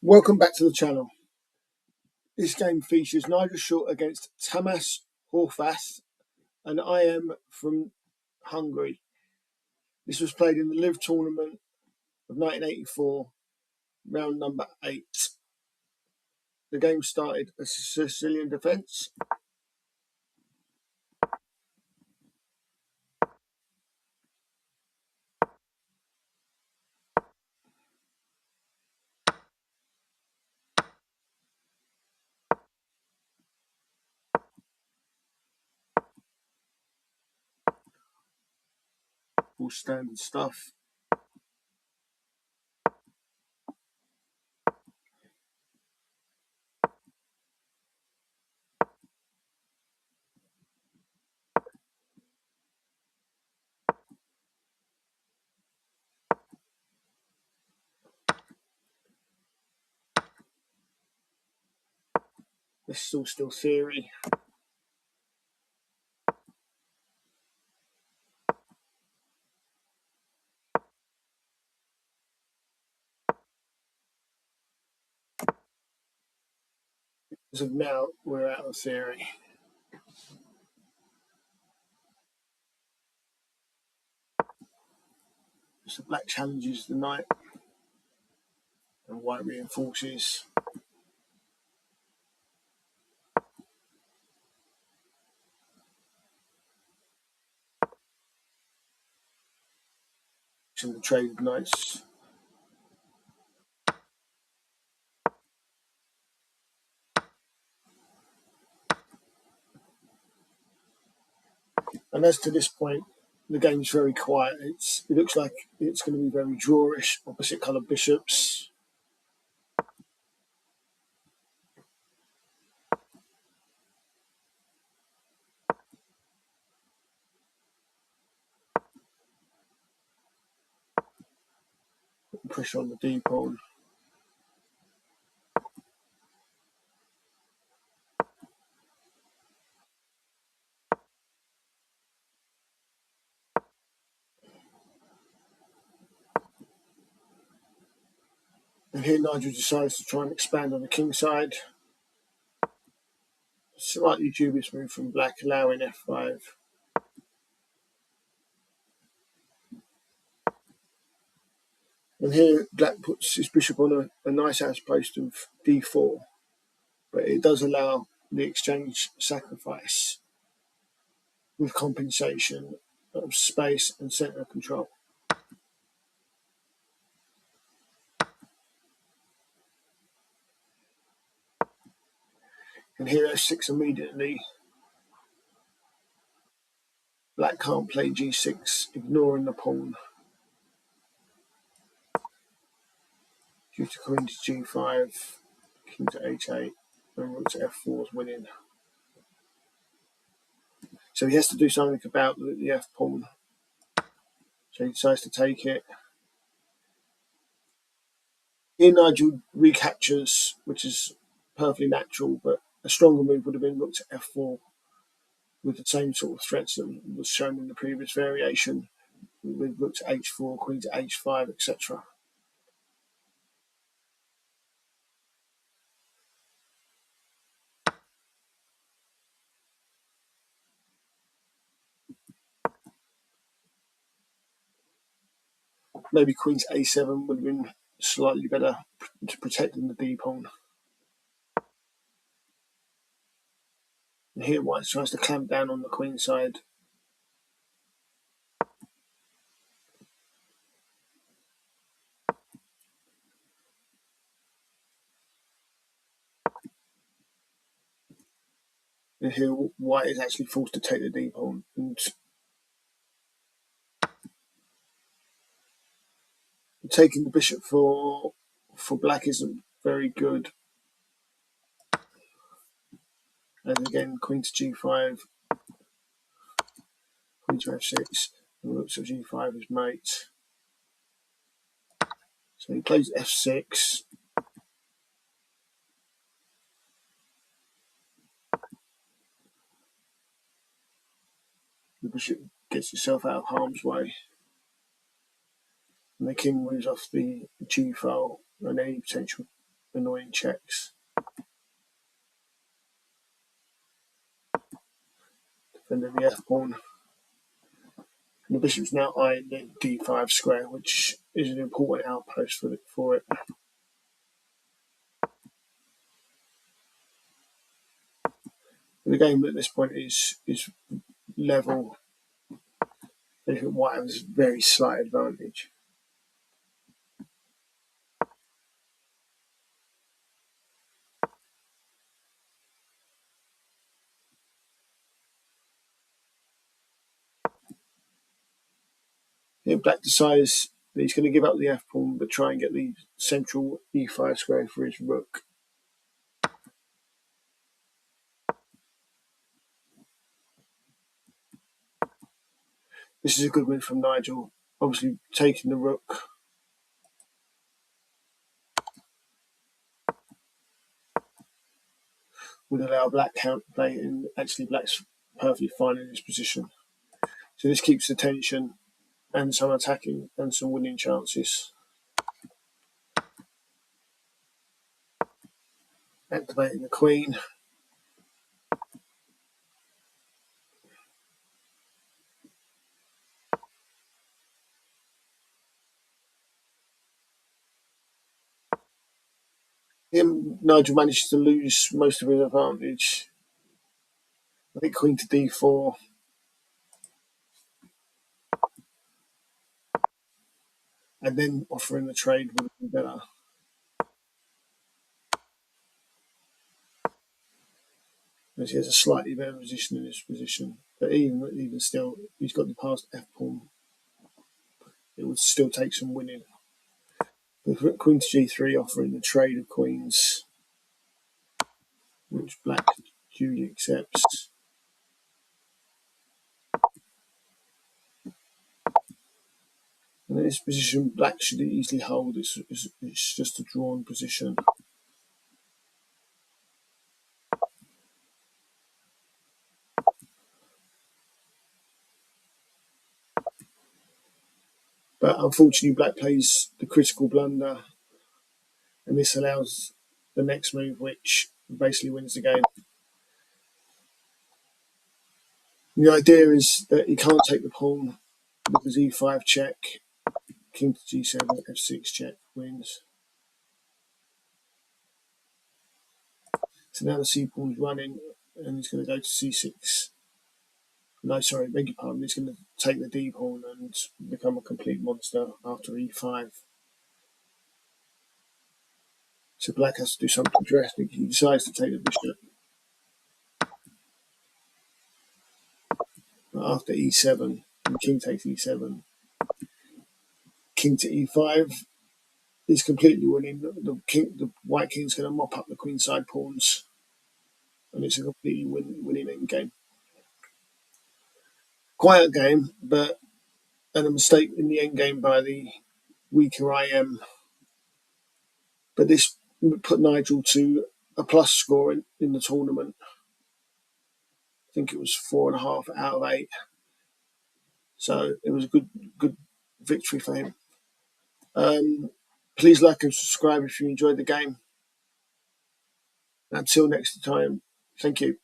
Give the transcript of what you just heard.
Welcome back to the channel. This game features Nigel short against Tamas, Horvarth, and I am from Hungary. This was played in the Lvov tournament of 1984, round number 8. The game started as a Sicilian defence. All standard stuff. This is all still theory. As of now, we're out of theory. So black challenges the knight and white reinforces. The trade of knights. And as to this point, the game's very quiet. It looks like it's going to be very drawish, opposite coloured bishops. Pressure on the D pawn. And here Nigel decides to try and expand on the king side. Slightly dubious move from black, allowing f5. And here black puts his bishop on a nice outpost of d4, but it does allow the exchange sacrifice with compensation of space and centre control. And here f6 immediately. Black can't play g6, ignoring the pawn. Due to queen to g5, king to h8, and rook to f4 is winning. So he has to do something about the f pawn. So he decides to take it. Here Nigel recaptures, which is perfectly natural, but a stronger move would have been rook to f4 with the same sort of threats that was shown in the previous variation, with rook to h4, queen to h5, etc. Maybe queen to a7 would have been slightly better to protect the d pawn. And here white tries to clamp down on the queen side. And here white is actually forced to take the d pawn. And taking the bishop for black isn't very good. And again, queen to g5, queen to f6, and rook to g5 is mate. So he plays f6. The bishop gets itself out of harm's way. And the king moves off the g file and any potential annoying checks. Defending the f pawn. And the bishop's now eyeing the d5 square, which is an important outpost for it. The game at this point is level. I think white has a very slight advantage. Here black decides that he's going to give up the f pawn but try and get the central e5 square for his rook. This is a good win from Nigel, obviously taking the rook. Would allow black counterplay, and actually black's perfectly fine in this position. So this keeps the tension and some attacking and some winning chances. Activating the queen. Nigel managed to lose most of his advantage. I think queen to d4. And then offering the trade would have been better. As he has a slightly better position in this position. But even still, he's got the passed f pawn. It would still take some winning. With queen to g3 offering the trade of queens, which black duly accepts. And in this position, black should easily hold. It's just a drawn position. But unfortunately, black plays the critical blunder, and this allows the next move, which basically wins the game. The idea is that he can't take the pawn because e5 check, king to g7, f6 check wins. So now the c pawn's running, and he's going to go to c6. No, sorry, beg your pardon. He's going to take the d pawn and become a complete monster after e5. So black has to do something drastic. He decides to take the bishop. But after e7, and king takes e7, king to e5 is completely winning. The white king's going to mop up the queenside pawns, and it's a completely winning endgame. Quiet game, but and a mistake in the endgame by the weaker IM. But this put Nigel to a plus score in the tournament. I think it was 4.5 out of 8. So it was a good victory for him. Please like and subscribe if you enjoyed the game. Until next time, thank you.